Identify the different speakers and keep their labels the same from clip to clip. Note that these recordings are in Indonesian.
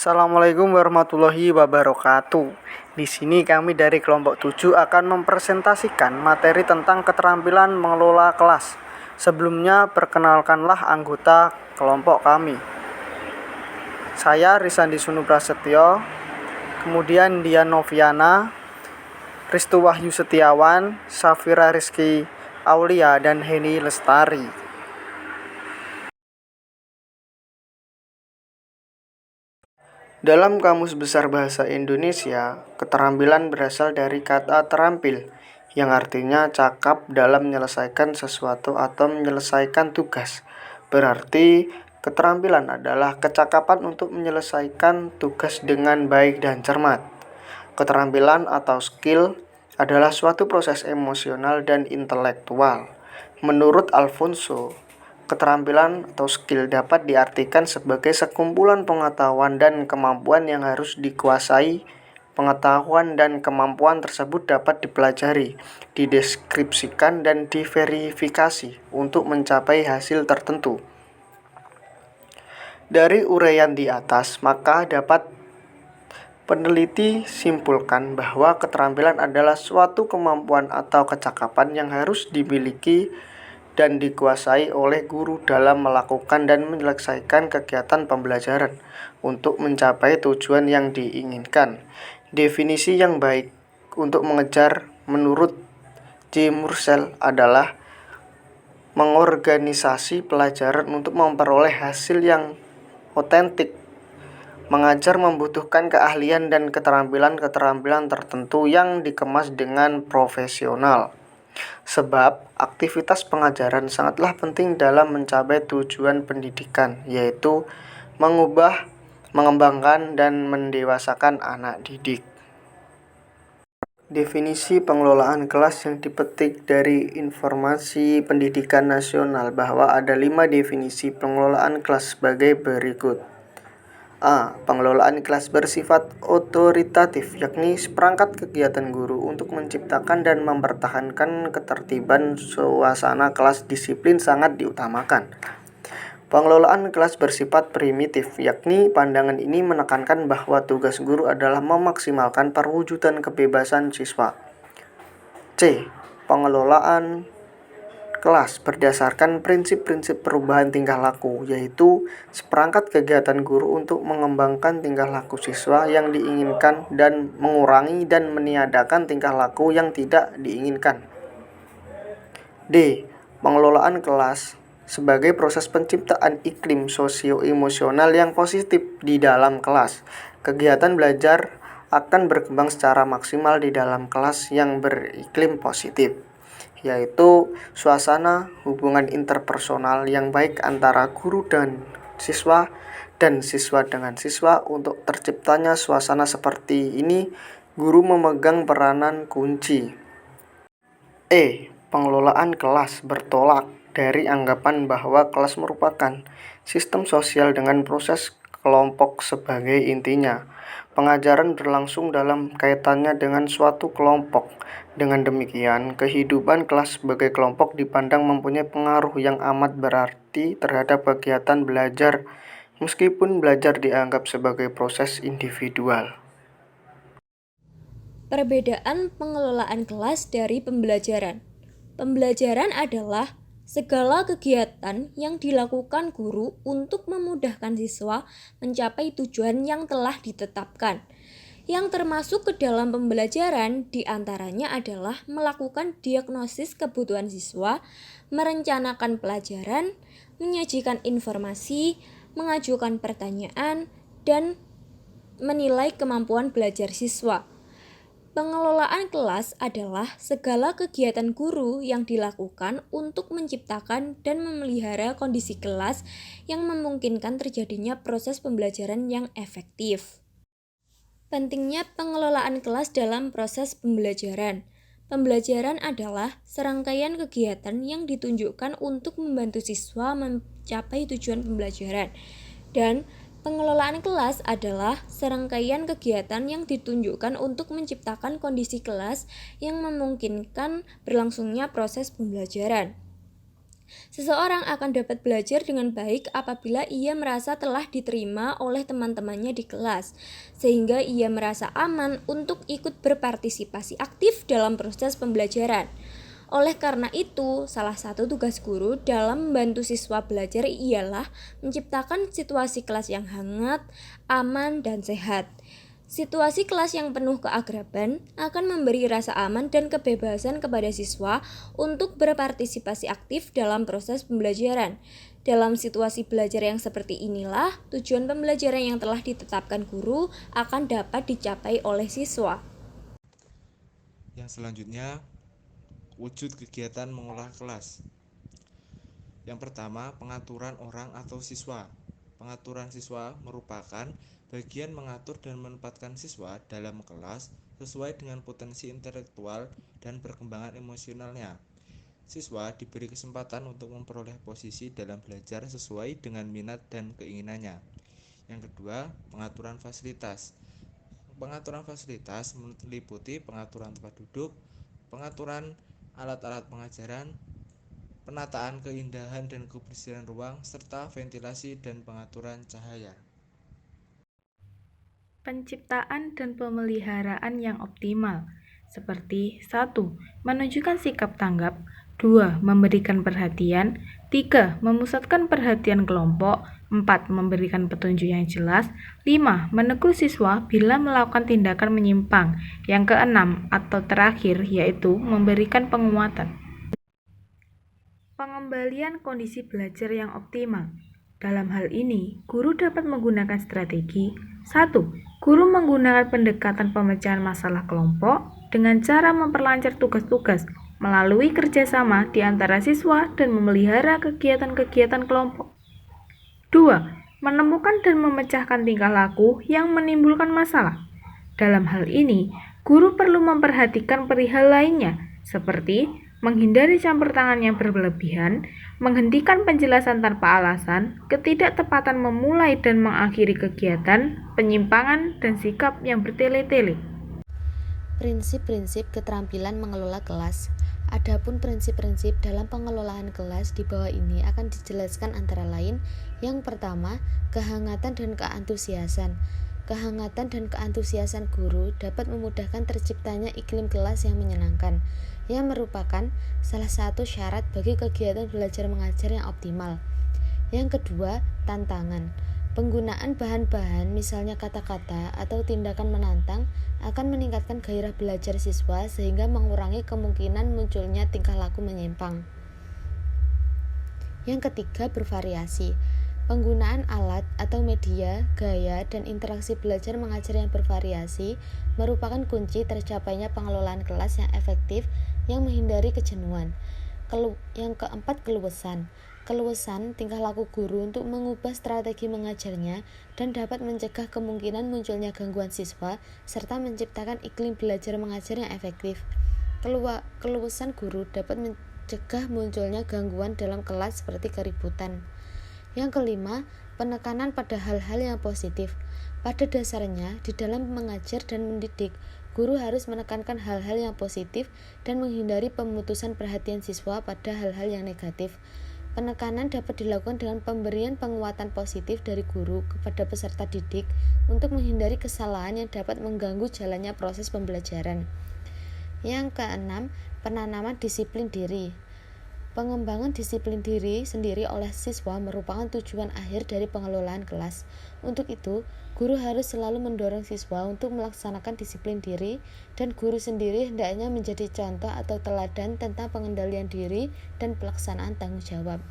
Speaker 1: Assalamualaikum warahmatullahi wabarakatuh. Di sini kami dari kelompok 7 akan mempresentasikan materi tentang keterampilan mengelola kelas. Sebelumnya, perkenalkanlah anggota kelompok kami. Saya Risandi Sunu Prasetyo, kemudian Dian Noviana, Ristu Wahyu Setiawan, Safira Rizky Aulia, dan Heni Lestari. Dalam Kamus Besar Bahasa Indonesia, keterampilan berasal dari kata terampil, yang artinya cakap dalam menyelesaikan sesuatu atau menyelesaikan tugas. Berarti, keterampilan adalah kecakapan untuk menyelesaikan tugas dengan baik dan cermat. Keterampilan atau skill adalah suatu proses emosional dan intelektual. Menurut Alfonso, keterampilan atau skill dapat diartikan sebagai sekumpulan pengetahuan dan kemampuan yang harus dikuasai. Pengetahuan dan kemampuan tersebut dapat dipelajari, dideskripsikan, dan diverifikasi untuk mencapai hasil tertentu. Dari uraian di atas, maka dapat peneliti simpulkan bahwa keterampilan adalah suatu kemampuan atau kecakapan yang harus dimiliki dan dikuasai oleh guru dalam melakukan dan menyelesaikan kegiatan pembelajaran untuk mencapai tujuan yang diinginkan. Definisi yang baik untuk mengejar menurut J. Mursell adalah mengorganisasi pelajaran untuk memperoleh hasil yang otentik. Mengajar membutuhkan keahlian dan keterampilan tertentu yang dikemas dengan profesional. Sebab aktivitas pengajaran sangatlah penting dalam mencapai tujuan pendidikan, yaitu mengubah, mengembangkan, dan mendewasakan anak didik. Definisi pengelolaan kelas yang dipetik dari Informasi Pendidikan Nasional bahwa ada 5 definisi pengelolaan kelas sebagai berikut. A. Pengelolaan kelas bersifat otoritatif, yakni seperangkat kegiatan guru untuk menciptakan dan mempertahankan ketertiban suasana kelas disiplin sangat diutamakan. Pengelolaan kelas bersifat primitif, yakni pandangan ini menekankan bahwa tugas guru adalah memaksimalkan perwujudan kebebasan siswa. C. Pengelolaan kelas berdasarkan prinsip-prinsip perubahan tingkah laku, yaitu seperangkat kegiatan guru untuk mengembangkan tingkah laku siswa yang diinginkan dan mengurangi dan meniadakan tingkah laku yang tidak diinginkan. D. Pengelolaan kelas sebagai proses penciptaan iklim sosio-emosional yang positif di dalam kelas. Kegiatan belajar akan berkembang secara maksimal di dalam kelas yang beriklim positif, yaitu suasana hubungan interpersonal yang baik antara guru dan siswa dengan siswa. Untuk terciptanya suasana seperti ini, guru memegang peranan kunci. E. Pengelolaan kelas bertolak dari anggapan bahwa kelas merupakan sistem sosial dengan proses kelompok sebagai intinya. Pengajaran berlangsung dalam kaitannya dengan suatu kelompok. Dengan demikian, kehidupan kelas sebagai kelompok dipandang mempunyai pengaruh yang amat berarti terhadap kegiatan belajar, meskipun belajar dianggap sebagai proses individual.
Speaker 2: Perbedaan pengelolaan kelas dari pembelajaran. Pembelajaran adalah segala kegiatan yang dilakukan guru untuk memudahkan siswa mencapai tujuan yang telah ditetapkan. Yang termasuk ke dalam pembelajaran diantaranya adalah melakukan diagnosis kebutuhan siswa, merencanakan pelajaran, menyajikan informasi, mengajukan pertanyaan, dan menilai kemampuan belajar siswa. Pengelolaan kelas adalah segala kegiatan guru yang dilakukan untuk menciptakan dan memelihara kondisi kelas yang memungkinkan terjadinya proses pembelajaran yang efektif. Pentingnya pengelolaan kelas dalam proses pembelajaran. Pembelajaran adalah serangkaian kegiatan yang ditunjukkan untuk membantu siswa mencapai tujuan pembelajaran, dan pengelolaan kelas adalah serangkaian kegiatan yang ditunjukkan untuk menciptakan kondisi kelas yang memungkinkan berlangsungnya proses pembelajaran. Seseorang akan dapat belajar dengan baik apabila ia merasa telah diterima oleh teman-temannya di kelas, sehingga ia merasa aman untuk ikut berpartisipasi aktif dalam proses pembelajaran. Oleh karena itu, salah satu tugas guru dalam membantu siswa belajar ialah menciptakan situasi kelas yang hangat, aman, dan sehat. Situasi kelas yang penuh keakraban akan memberi rasa aman dan kebebasan kepada siswa untuk berpartisipasi aktif dalam proses pembelajaran. Dalam situasi belajar yang seperti inilah, tujuan pembelajaran yang telah ditetapkan guru akan dapat dicapai oleh siswa.
Speaker 3: Yang selanjutnya, wujud kegiatan mengolah kelas. Yang pertama, pengaturan orang atau siswa. Pengaturan siswa merupakan bagian mengatur dan menempatkan siswa dalam kelas sesuai dengan potensi intelektual dan perkembangan emosionalnya. Siswa diberi kesempatan untuk memperoleh posisi dalam belajar sesuai dengan minat dan keinginannya. Yang kedua, pengaturan fasilitas. Pengaturan fasilitas meliputi pengaturan tempat duduk, pengaturan alat-alat pengajaran, penataan keindahan dan kebersihan ruang, serta ventilasi dan pengaturan cahaya.
Speaker 4: Penciptaan dan pemeliharaan yang optimal, seperti 1. Menunjukkan sikap tanggap, 2. Memberikan perhatian, 3. Memusatkan perhatian kelompok, 4. Memberikan petunjuk yang jelas, 5. Menegur siswa bila melakukan tindakan menyimpang, yang keenam atau terakhir yaitu memberikan penguatan. Pengembalian kondisi belajar yang optimal. Dalam hal ini, guru dapat menggunakan strategi 1. Guru menggunakan pendekatan pemecahan masalah kelompok dengan cara memperlancar tugas-tugas melalui kerjasama di antara siswa dan memelihara kegiatan-kegiatan kelompok. 2. Menemukan dan memecahkan tingkah laku yang menimbulkan masalah. Dalam hal ini, guru perlu memperhatikan perihal lainnya, seperti menghindari campur tangan yang berlebihan, menghentikan penjelasan tanpa alasan, ketidaktepatan memulai dan mengakhiri kegiatan, penyimpangan, dan sikap yang bertele-tele.
Speaker 5: Prinsip-prinsip keterampilan mengelola kelas. Adapun prinsip-prinsip dalam pengelolaan kelas di bawah ini akan dijelaskan antara lain. Yang pertama, kehangatan dan keantusiasan. Kehangatan dan keantusiasan guru dapat memudahkan terciptanya iklim kelas yang menyenangkan, yang merupakan salah satu syarat bagi kegiatan belajar mengajar yang optimal. Yang kedua, tantangan. Penggunaan bahan-bahan, misalnya kata-kata atau tindakan menantang, akan meningkatkan gairah belajar siswa sehingga mengurangi kemungkinan munculnya tingkah laku menyimpang. Yang ketiga, bervariasi. Penggunaan alat atau media, gaya, dan interaksi belajar mengajar yang bervariasi merupakan kunci tercapainya pengelolaan kelas yang efektif yang menghindari kejenuhan. Yang keempat, keluasan. Keluasan tingkah laku guru untuk mengubah strategi mengajarnya dan dapat mencegah kemungkinan munculnya gangguan siswa serta menciptakan iklim belajar mengajar yang efektif. Keluasan guru dapat mencegah munculnya gangguan dalam kelas seperti keributan. Yang kelima, penekanan pada hal-hal yang positif. Pada dasarnya, di dalam mengajar dan mendidik, guru harus menekankan hal-hal yang positif dan menghindari pemutusan perhatian siswa pada hal-hal yang negatif. Penekanan dapat dilakukan dengan pemberian penguatan positif dari guru kepada peserta didik untuk menghindari kesalahan yang dapat mengganggu jalannya proses pembelajaran. Yang keenam, penanaman disiplin diri. Pengembangan disiplin diri sendiri oleh siswa merupakan tujuan akhir dari pengelolaan kelas. Untuk itu, guru harus selalu mendorong siswa untuk melaksanakan disiplin diri, dan guru sendiri hendaknya menjadi contoh atau teladan tentang pengendalian diri dan pelaksanaan tanggung jawab.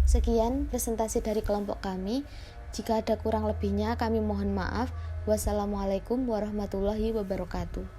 Speaker 5: Sekian presentasi dari kelompok kami. Jika ada kurang lebihnya, kami mohon maaf. Wassalamualaikum warahmatullahi wabarakatuh.